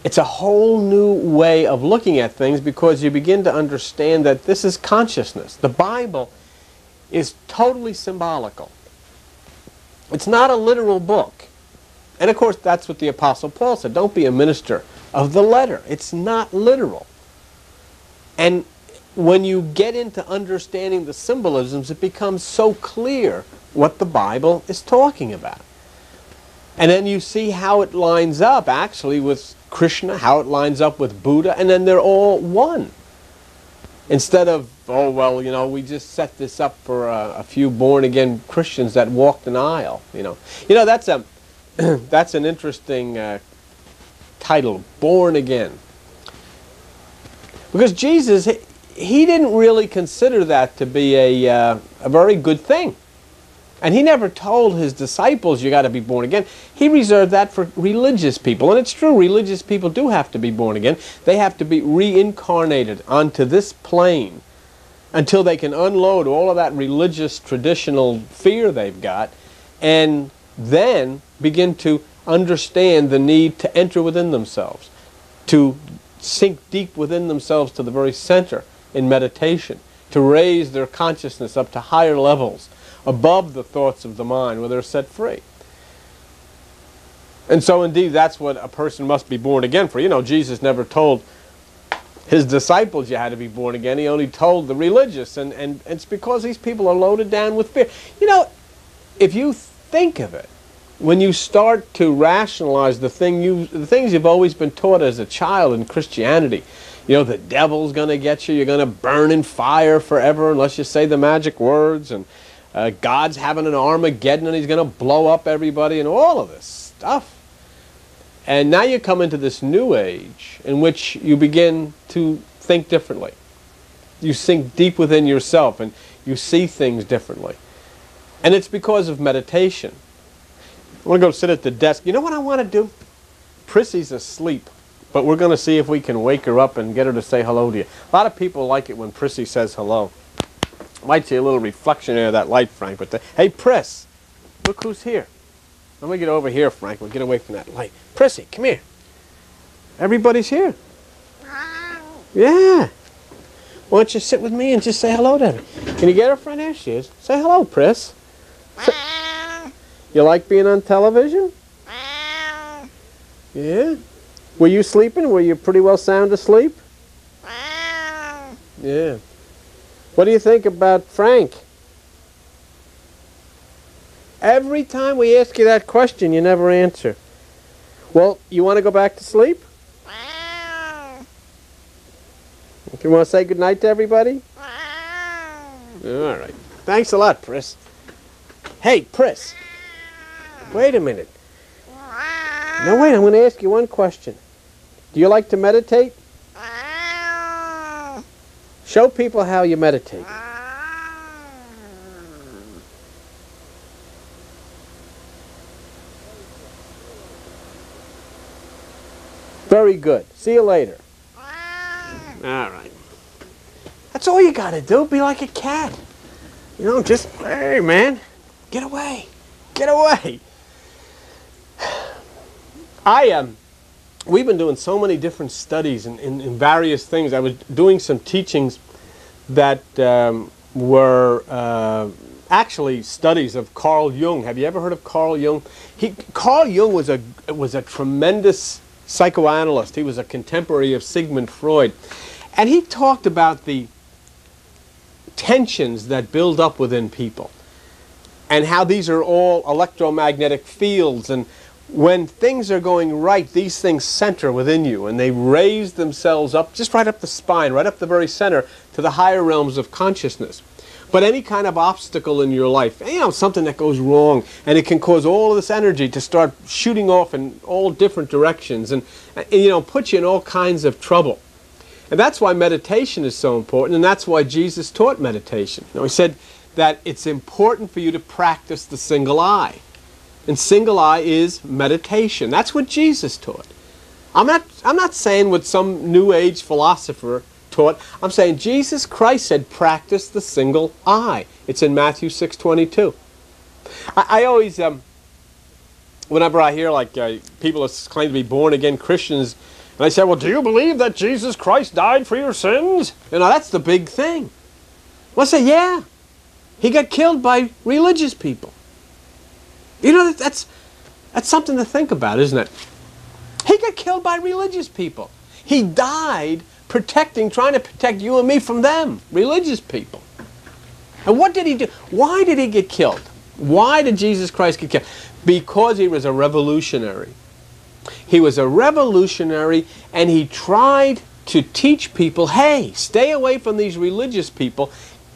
It's a whole new way of looking at things because you begin to understand that this is consciousness. The Bible is totally symbolical. It's not a literal book. And of course, that's what the Apostle Paul said. Don't be a minister of the letter. It's not literal. And when you get into understanding the symbolisms, it becomes so clear what the Bible is talking about. And then you see how it lines up, actually, with Krishna, how it lines up with Buddha, and then they're all one. Instead of, oh, well, you know, we just set this up for a few born-again Christians that walked an aisle, you know. You know, that's an interesting title, Born Again. Because Jesus, he didn't really consider that to be a very good thing. And he never told his disciples, you got to be born again. He reserved that for religious people. And it's true, religious people do have to be born again. They have to be reincarnated onto this plane until they can unload all of that religious, traditional fear they've got, and then begin to understand the need to enter within themselves, to sink deep within themselves to the very center in meditation, to raise their consciousness up to higher levels, above the thoughts of the mind, where they're set free. And so indeed, that's what a person must be born again for. You know, Jesus never told his disciples you had to be born again. He only told the religious, and it's because these people are loaded down with fear. You know, if you think of it, when you start to rationalize the things you've always been taught as a child in Christianity, you know, the devil's going to get you, you're going to burn in fire forever unless you say the magic words, and God's having an Armageddon and he's going to blow up everybody, and all of this stuff. And now you come into this new age in which you begin to think differently. You sink deep within yourself and you see things differently. And it's because of meditation. I want to go sit at the desk. You know what I want to do? Prissy's asleep, but we're going to see if we can wake her up and get her to say hello to you. A lot of people like it when Prissy says hello. Might see a little reflection there of that light, Frank, but hey, Priss, look who's here. Let me get over here, Frank. We'll get away from that light. Prissy, come here. Everybody's here. Yeah. Why don't you sit with me and just say hello to her? Can you get her friend? There she is. Say hello, Priss. You like being on television? Yeah. Were you sleeping? Were you pretty well sound asleep? Yeah. What do you think about Frank? Every time we ask you that question, you never answer. Well, you want to go back to sleep? You want to say goodnight to everybody? All right. Thanks a lot, Priss. Hey, Priss. Wait a minute. No, wait, I'm going to ask you one question. Do you like to meditate? Show people how you meditate. Very good. See you later. All right. That's all you got to do. Be like a cat. You know, just, hey, man, get away. Get away. We've been doing so many different studies in various things. I was doing some teachings that were actually studies of Carl Jung. Have you ever heard of Carl Jung? Carl Jung was a tremendous psychoanalyst. He was a contemporary of Sigmund Freud. And he talked about the tensions that build up within people and how these are all electromagnetic fields, and when things are going right, these things center within you and they raise themselves up, just right up the spine, right up the very center to the higher realms of consciousness. But any kind of obstacle in your life, you know, something that goes wrong, and it can cause all of this energy to start shooting off in all different directions and you know, put you in all kinds of trouble. And that's why meditation is so important, and that's why Jesus taught meditation. You know, he said that it's important for you to practice the single eye. And single eye is meditation. That's what Jesus taught. I'm not saying what some New Age philosopher taught. I'm saying Jesus Christ said practice the single eye. It's in Matthew 6:22. I always, whenever I hear like people claim to be born again Christians, And they say, well, do you believe that Jesus Christ died for your sins? You know, that's the big thing. Well, I say, yeah. He got killed by religious people. You know, that's something to think about, isn't it? He got killed by religious people. He died trying to protect you and me from them, religious people. And what did he do? Why did he get killed? Why did Jesus Christ get killed? Because he was a revolutionary. He was a revolutionary, and he tried to teach people, hey, stay away from these religious people.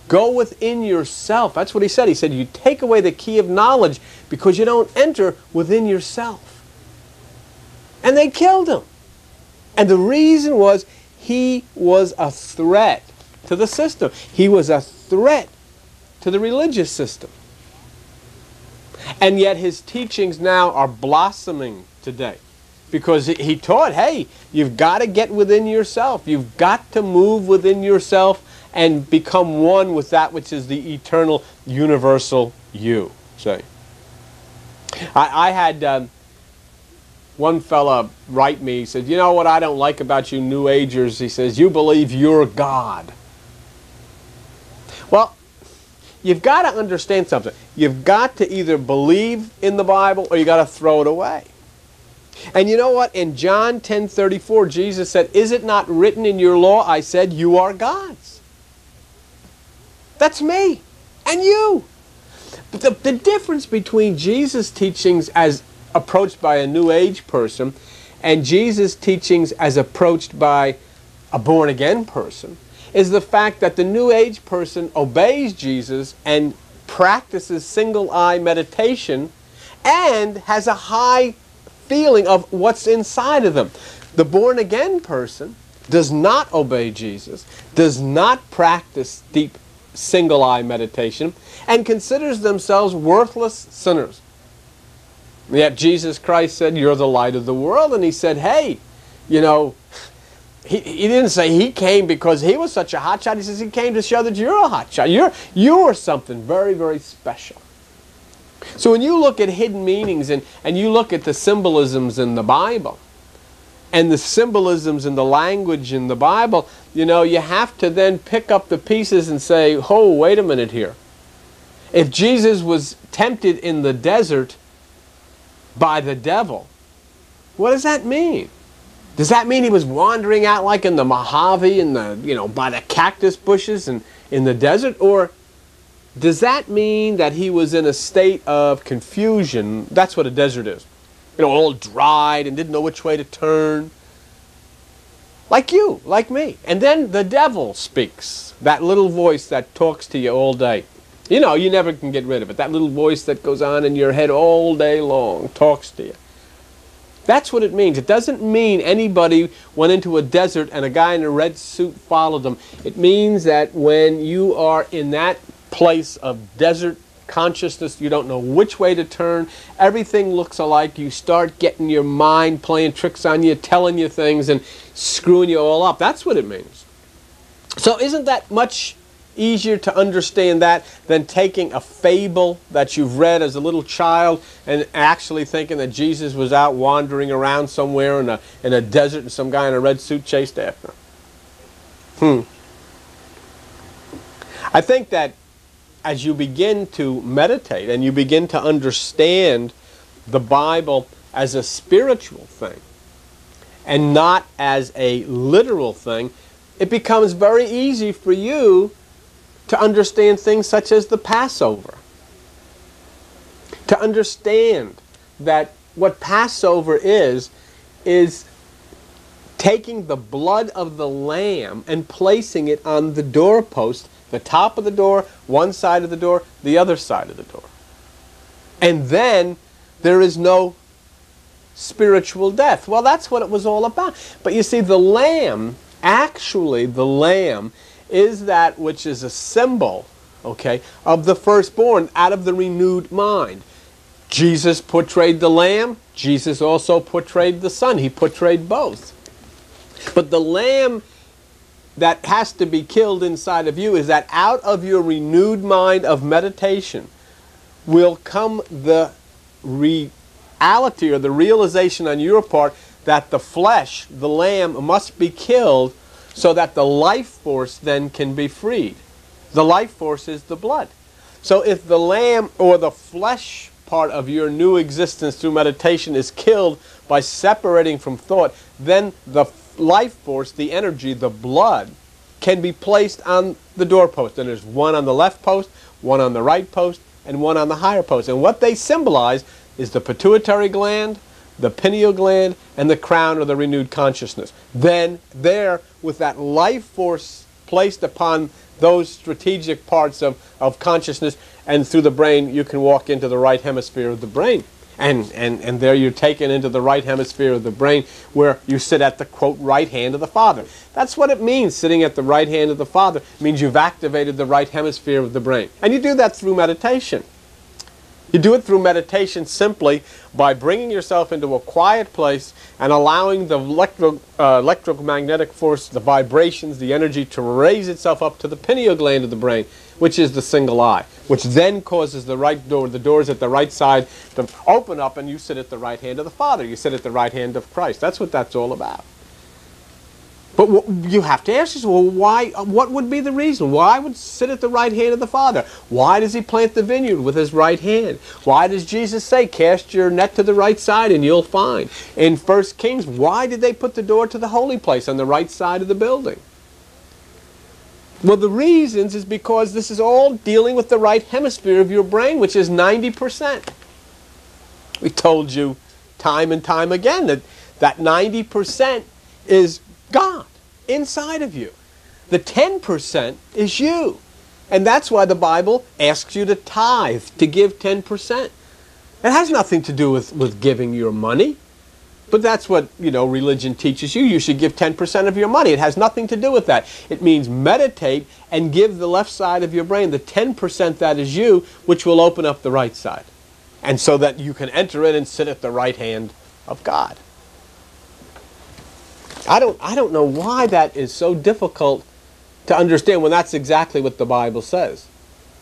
Go within yourself. That's what he said. He said, you take away the key of knowledge because you don't enter within yourself. And they killed him. And the reason was he was a threat to the system. He was a threat to the religious system. And yet his teachings now are blossoming today. Because he taught, hey, you've got to get within yourself. You've got to move within yourself and become one with that which is the eternal, universal you. Say, I had one fella write me. He said, you know what I don't like about you New Agers? He says, you believe you're God. Well, you've got to understand something. You've got to either believe in the Bible or you've got to throw it away. And you know what? In John 10:34, Jesus said, is it not written in your law, I said, you are gods? That's me and you. But the difference between Jesus' teachings as approached by a New Age person and Jesus' teachings as approached by a born-again person is the fact that the New Age person obeys Jesus and practices single-eye meditation and has a high feeling of what's inside of them. The born-again person does not obey Jesus, does not practice deep single-eye meditation, and considers themselves worthless sinners. Yet Jesus Christ said, you're the light of the world, and he said, hey, you know, he didn't say he came because he was such a hotshot. He says he came to show that you're a hotshot. You're something very, very special. So when you look at hidden meanings and you look at the symbolisms in the Bible and the symbolisms in the language in the Bible, you know, you have to then pick up the pieces and say, oh, wait a minute here. If Jesus was tempted in the desert by the devil, what does that mean? Does that mean he was wandering out like in the Mojave and the, you know, by the cactus bushes and in the desert? Or does that mean that he was in a state of confusion? That's what a desert is. You know, all dried and didn't know which way to turn. Like you, like me. And then the devil speaks. That little voice that talks to you all day. You know, you never can get rid of it. That little voice that goes on in your head all day long talks to you. That's what it means. It doesn't mean anybody went into a desert and a guy in a red suit followed them. It means that when you are in that place of desert consciousness, you don't know which way to turn, everything looks alike, you start getting your mind playing tricks on you, telling you things and screwing you all up. That's what it means. So isn't that much easier to understand that than taking a fable that you've read as a little child and actually thinking that Jesus was out wandering around somewhere in a desert and some guy in a red suit chased after him? I think that as you begin to meditate and you begin to understand the Bible as a spiritual thing and not as a literal thing, it becomes very easy for you to understand things such as the Passover. To understand that what Passover is taking the blood of the lamb and placing it on the doorpost, the top of the door, one side of the door, the other side of the door. And then there is no spiritual death. Well, that's what it was all about. But you see, the lamb, actually the lamb, is that which is a symbol, okay, of the firstborn out of the renewed mind. Jesus portrayed the lamb. Jesus also portrayed the son. He portrayed both. But the lamb that has to be killed inside of you is that out of your renewed mind of meditation will come the reality or the realization on your part that the flesh, the lamb, must be killed so that the life force then can be freed. The life force is the blood. So if the lamb or the flesh part of your new existence through meditation is killed by separating from thought, then the life force, the energy, the blood, can be placed on the doorpost. And there's one on the left post, one on the right post, and one on the higher post. And what they symbolize is the pituitary gland, the pineal gland, and the crown or the renewed consciousness. Then there, with that life force placed upon those strategic parts of consciousness and through the brain, you can walk into the right hemisphere of the brain. And there you're taken into the right hemisphere of the brain where you sit at the, quote, right hand of the Father. That's what it means, sitting at the right hand of the Father. It means you've activated the right hemisphere of the brain. And you do that through meditation. You do it through meditation simply by bringing yourself into a quiet place and allowing the electromagnetic force, the vibrations, the energy to raise itself up to the pineal gland of the brain, which is the single eye, which then causes the right door, the doors at the right side, to open up, and you sit at the right hand of the Father. You sit at the right hand of Christ. That's what that's all about. But you have to ask yourself, well, why? What would be the reason? Why would sit at the right hand of the Father? Why does he plant the vineyard with his right hand? Why does Jesus say, cast your net to the right side and you'll find? In 1 Kings, why did they put the door to the holy place on the right side of the building? Well, the reasons is because this is all dealing with the right hemisphere of your brain, which is 90%. We told you time and time again that 90% is God inside of you. The 10% is you. And that's why the Bible asks you to tithe, to give 10%. It has nothing to do with giving your money. But that's what, religion teaches you. You should give 10% of your money. It has nothing to do with that. It means meditate and give the left side of your brain the 10% that is you, which will open up the right side. And so that you can enter in and sit at the right hand of God. I don't know why that is so difficult to understand when that's exactly what the Bible says.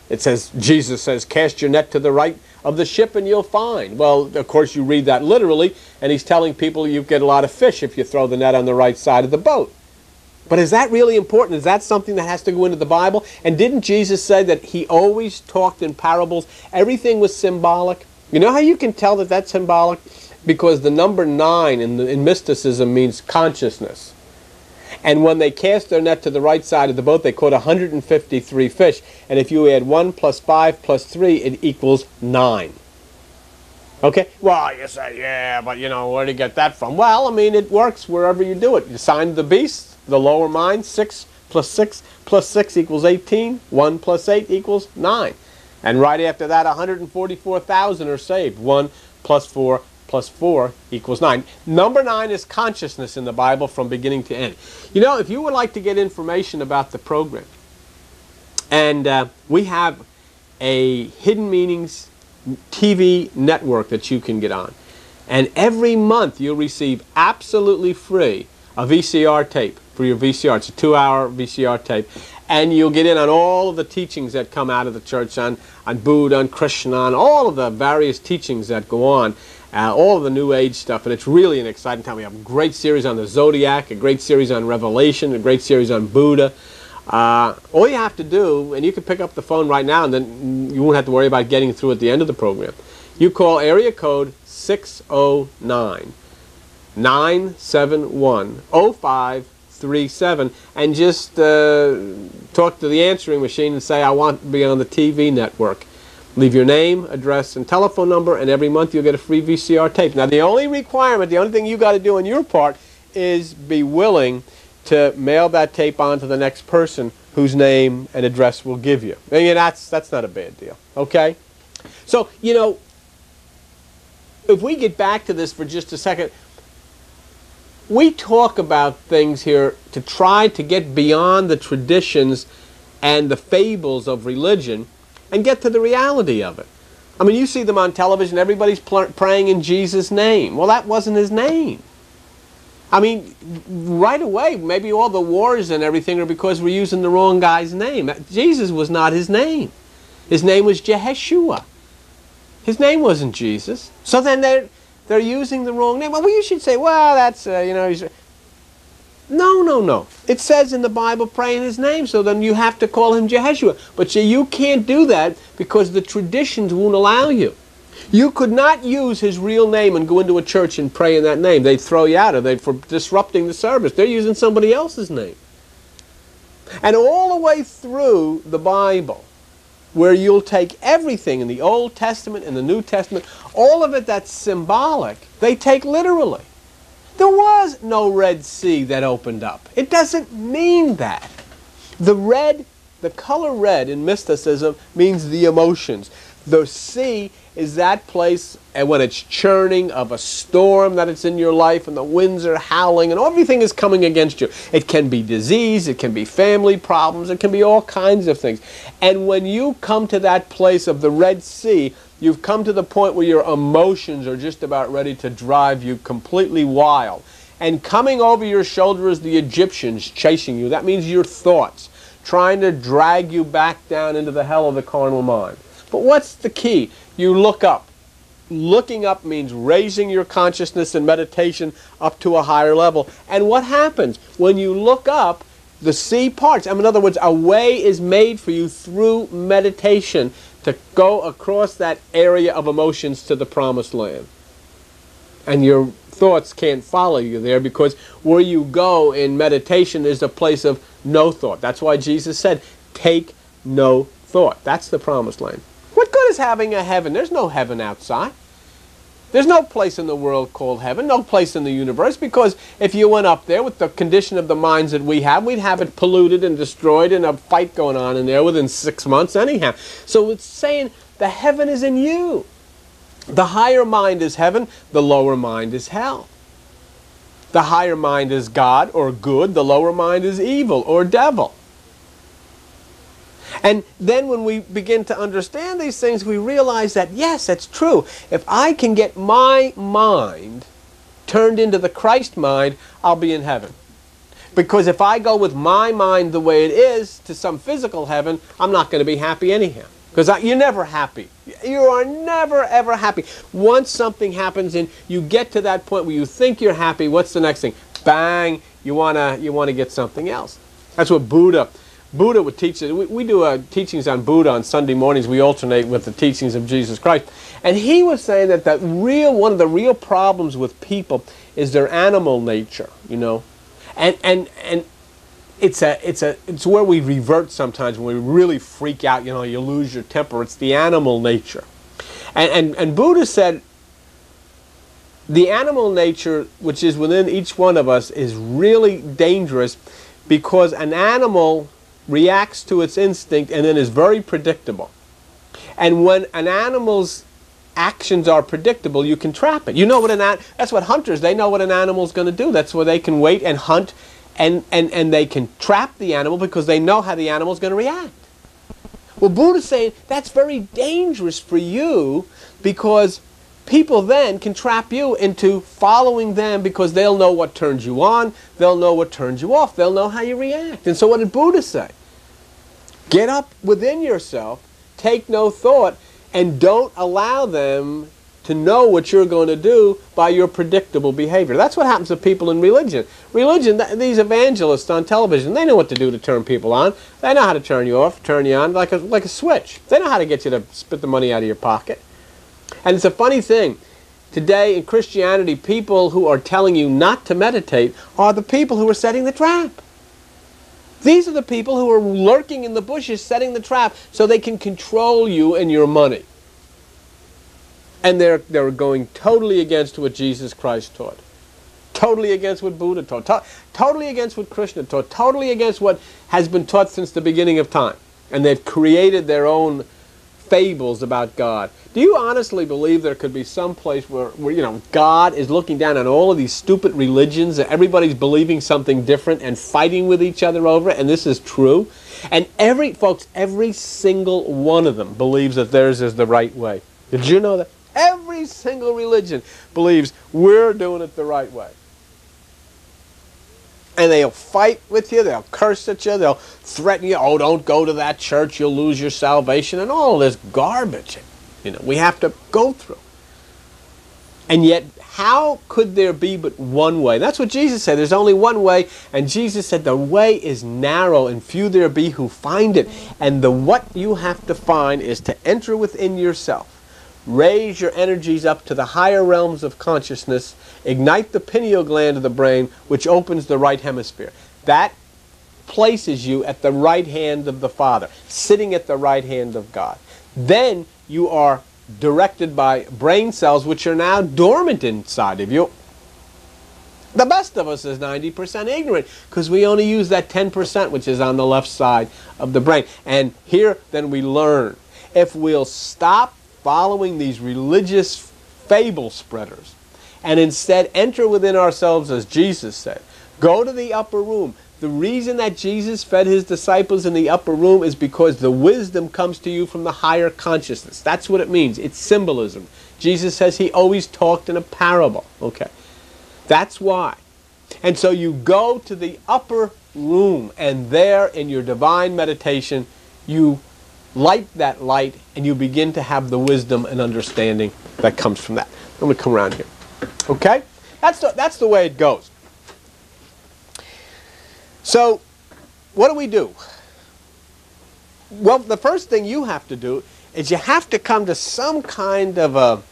It says, Jesus says, cast your net to the right of the ship and you'll find. Well, of course you read that literally, and he's telling people you get a lot of fish if you throw the net on the right side of the boat. But is that really important? Is that something that has to go into the Bible? And didn't Jesus say that he always talked in parables? Everything was symbolic. You know how you can tell that that's symbolic? Because the number 9 in mysticism means consciousness. And when they cast their net to the right side of the boat, they caught 153 fish. And if you add 1 plus 5 plus 3, it equals 9. Okay? Well, you say, yeah, but where do you get that from? Well, I mean, it works wherever you do it. You sign the beast, the lower mind, 6 plus 6 plus 6 equals 18. 1 plus 8 equals 9. And right after that, 144,000 are saved. 1 plus 4 plus 4 equals 9. Number 9 is consciousness in the Bible from beginning to end. If you would like to get information about the program, and we have a Hidden Meanings TV network that you can get on. And every month you'll receive absolutely free a VCR tape for your VCR. It's a 2-hour VCR tape. And you'll get in on all of the teachings that come out of the church on Buddha, on Krishna, on all of the various teachings that go on. All of the New Age stuff, and it's really an exciting time. We have a great series on the Zodiac, a great series on Revelation, a great series on Buddha. All you have to do, and you can pick up the phone right now, and then you won't have to worry about getting through at the end of the program. You call area code 609-971-0537, and just talk to the answering machine and say, I want to be on the TV network. Leave your name, address, and telephone number, and every month you'll get a free VCR tape. Now, the only requirement, the only thing you got to do on your part is be willing to mail that tape on to the next person whose name and address we'll give you. I mean, that's not a bad deal, okay? So, if we get back to this for just a second, we talk about things here to try to get beyond the traditions and the fables of religion and get to the reality of it. I mean, you see them on television, everybody's praying in Jesus' name. Well, that wasn't his name. I mean, right away, maybe all the wars and everything are because we're using the wrong guy's name. Jesus was not his name. His name was Jeheshua. His name wasn't Jesus. So then they're using the wrong name. Well, you should say, well, that's, you know, no, no, no. It says in the Bible, pray in his name, so then you have to call him Jehoshua. But you can't do that because the traditions won't allow you. You could not use his real name and go into a church and pray in that name. They'd throw you out of it for disrupting the service. They're using somebody else's name. And all the way through the Bible, where you'll take everything in the Old Testament and the New Testament, all of it that's symbolic, they take literally. There was no Red Sea that opened up. It doesn't mean that. The color red in mysticism means the emotions. The sea is that place, and when it's churning of a storm that it's in your life and the winds are howling and everything is coming against you. It can be disease, it can be family problems, it can be all kinds of things. And when you come to that place of the Red Sea, you've come to the point where your emotions are just about ready to drive you completely wild. And coming over your shoulder is the Egyptians chasing you. That means your thoughts, trying to drag you back down into the hell of the carnal mind. But what's the key? You look up. Looking up means raising your consciousness and meditation up to a higher level. And what happens? When you look up, the sea parts. In other words, a way is made for you through meditation to go across that area of emotions to the promised land. And your thoughts can't follow you there, because where you go in meditation is a place of no thought. That's why Jesus said, take no thought. That's the promised land. What good is having a heaven? There's no heaven outside. There's no place in the world called heaven, no place in the universe, because if you went up there with the condition of the minds that we have, we'd have it polluted and destroyed and a fight going on in there within 6 months anyhow. So it's saying the heaven is in you. The higher mind is heaven, the lower mind is hell. The higher mind is God or good, the lower mind is evil or devil. And then when we begin to understand these things, we realize that, yes, that's true. If I can get my mind turned into the Christ mind, I'll be in heaven. Because if I go with my mind the way it is to some physical heaven, I'm not going to be happy anyhow. Because you're never happy. You are never, ever happy. Once something happens and you get to that point where you think you're happy, what's the next thing? Bang, you wanna get something else. That's what Buddha would teach. We do teachings on Buddha on Sunday mornings. We alternate with the teachings of Jesus Christ. And he was saying that one of the real problems with people is their animal nature, you know. And it's where we revert sometimes when we really freak out, you know, you lose your temper. It's the animal nature. And Buddha said the animal nature which is within each one of us is really dangerous, because an animal reacts to its instinct and then is very predictable. And when an animal's actions are predictable, you can trap it. You know what that's what hunters, they know what an animal's going to do. That's where they can wait and hunt, and they can trap the animal because they know how the animal's going to react. Well, Buddha's saying that's very dangerous for you, because people then can trap you into following them, because they'll know what turns you on, they'll know what turns you off, they'll know how you react. And so what did Buddha say? Get up within yourself, take no thought, and don't allow them to know what you're going to do by your predictable behavior. That's what happens to people in religion. Religion, these evangelists on television, they know what to do to turn people on. They know how to turn you off, turn you on, like a switch. They know how to get you to spit the money out of your pocket. And it's a funny thing. Today in Christianity, people who are telling you not to meditate are the people who are setting the trap. These are the people who are lurking in the bushes setting the trap so they can control you and your money. And they're going totally against what Jesus Christ taught. Totally against what Buddha taught. Totally against what Krishna taught. Totally against what has been taught since the beginning of time. And they've created their own fables about God. Do you honestly believe there could be some place where you know, God is looking down on all of these stupid religions and everybody's believing something different and fighting with each other over it, and this is true? And every single one of them believes that theirs is the right way. Did you know that? Every single religion believes we're doing it the right way. And they'll fight with you, they'll curse at you, they'll threaten you, oh, don't go to that church, you'll lose your salvation, and all this garbage, you know, we have to go through. And yet, how could there be but one way? That's what Jesus said. There's only one way. And Jesus said the way is narrow and few there be who find it. And what you have to find is to enter within yourself. Raise your energies up to the higher realms of consciousness. Ignite the pineal gland of the brain, which opens the right hemisphere. That places you at the right hand of the Father, sitting at the right hand of God. Then you are directed by brain cells which are now dormant inside of you. The best of us is 90% ignorant because we only use that 10% which is on the left side of the brain. And here then we learn. If we'll stop following these religious fable spreaders and instead enter within ourselves as Jesus said, go to the upper room. The reason that Jesus fed his disciples in the upper room is because the wisdom comes to you from the higher consciousness. That's what it means. It's symbolism. Jesus says he always talked in a parable. Okay. That's why. And so you go to the upper room, and there in your divine meditation, you light that light, and you begin to have the wisdom and understanding that comes from that. I'm going to come around here. Okay? That's the way it goes. So, what do? Well, the first thing you have to do is you have to come to some kind of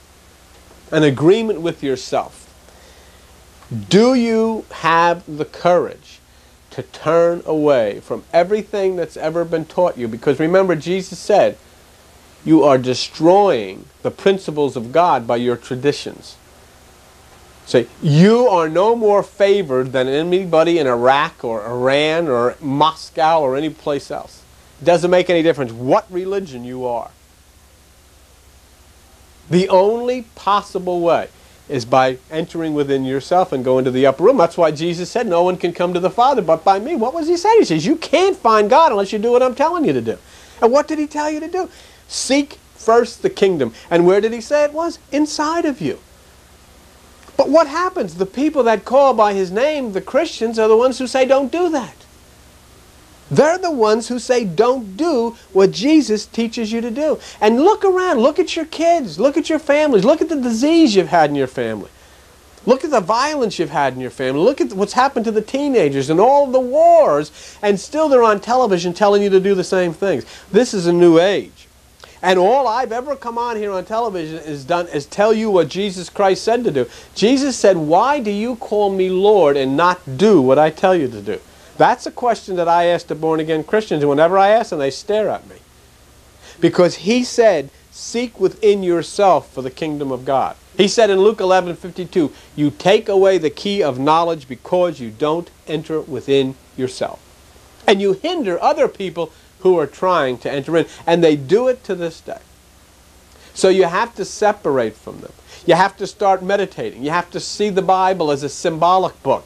an agreement with yourself. Do you have the courage to turn away from everything that's ever been taught you? Because remember, Jesus said, you are destroying the principles of God by your traditions. Say, you are no more favored than anybody in Iraq or Iran or Moscow or any place else. It doesn't make any difference what religion you are. The only possible way is by entering within yourself and going to the upper room. That's why Jesus said, no one can come to the Father but by me. What was he saying? He says, you can't find God unless you do what I'm telling you to do. And what did he tell you to do? Seek first the kingdom. And where did he say it was? Inside of you. But what happens? The people that call by his name, the Christians, are the ones who say don't do that. They're the ones who say don't do what Jesus teaches you to do. And look around. Look at your kids. Look at your families. Look at the disease you've had in your family. Look at the violence you've had in your family. Look at what's happened to the teenagers and all the wars. And still they're on television telling you to do the same things. This is a new age. And all I've ever come on here on television is tell you what Jesus Christ said to do. Jesus said, why do you call me Lord and not do what I tell you to do? That's a question that I ask the born-again Christians, and whenever I ask them, they stare at me. Because he said, seek within yourself for the kingdom of God. He said in Luke 11:52, you take away the key of knowledge because you don't enter within yourself. And you hinder other people who are trying to enter in. And they do it to this day. So you have to separate from them. You have to start meditating. You have to see the Bible as a symbolic book,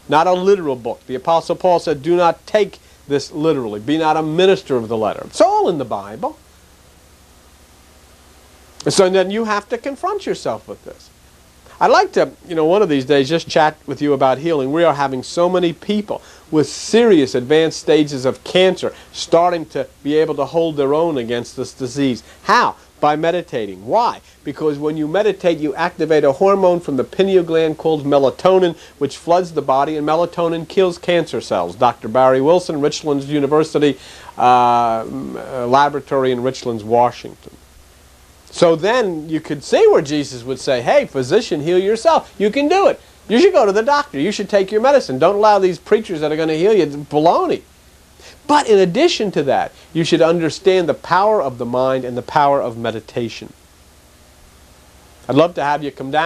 not a literal book. The Apostle Paul said, do not take this literally. Be not a minister of the letter. It's all in the Bible. So then you have to confront yourself with this. I'd like to, one of these days just chat with you about healing. We are having so many people with serious advanced stages of cancer starting to be able to hold their own against this disease. How? By meditating. Why? Because when you meditate, you activate a hormone from the pineal gland called melatonin, which floods the body, and melatonin kills cancer cells. Dr. Barry Wilson, Richlands University Laboratory in Richlands, Washington. So then you could see where Jesus would say, hey, physician, heal yourself. You can do it. You should go to the doctor. You should take your medicine. Don't allow these preachers that are going to heal you. It's baloney. But in addition to that, you should understand the power of the mind and the power of meditation. I'd love to have you come down.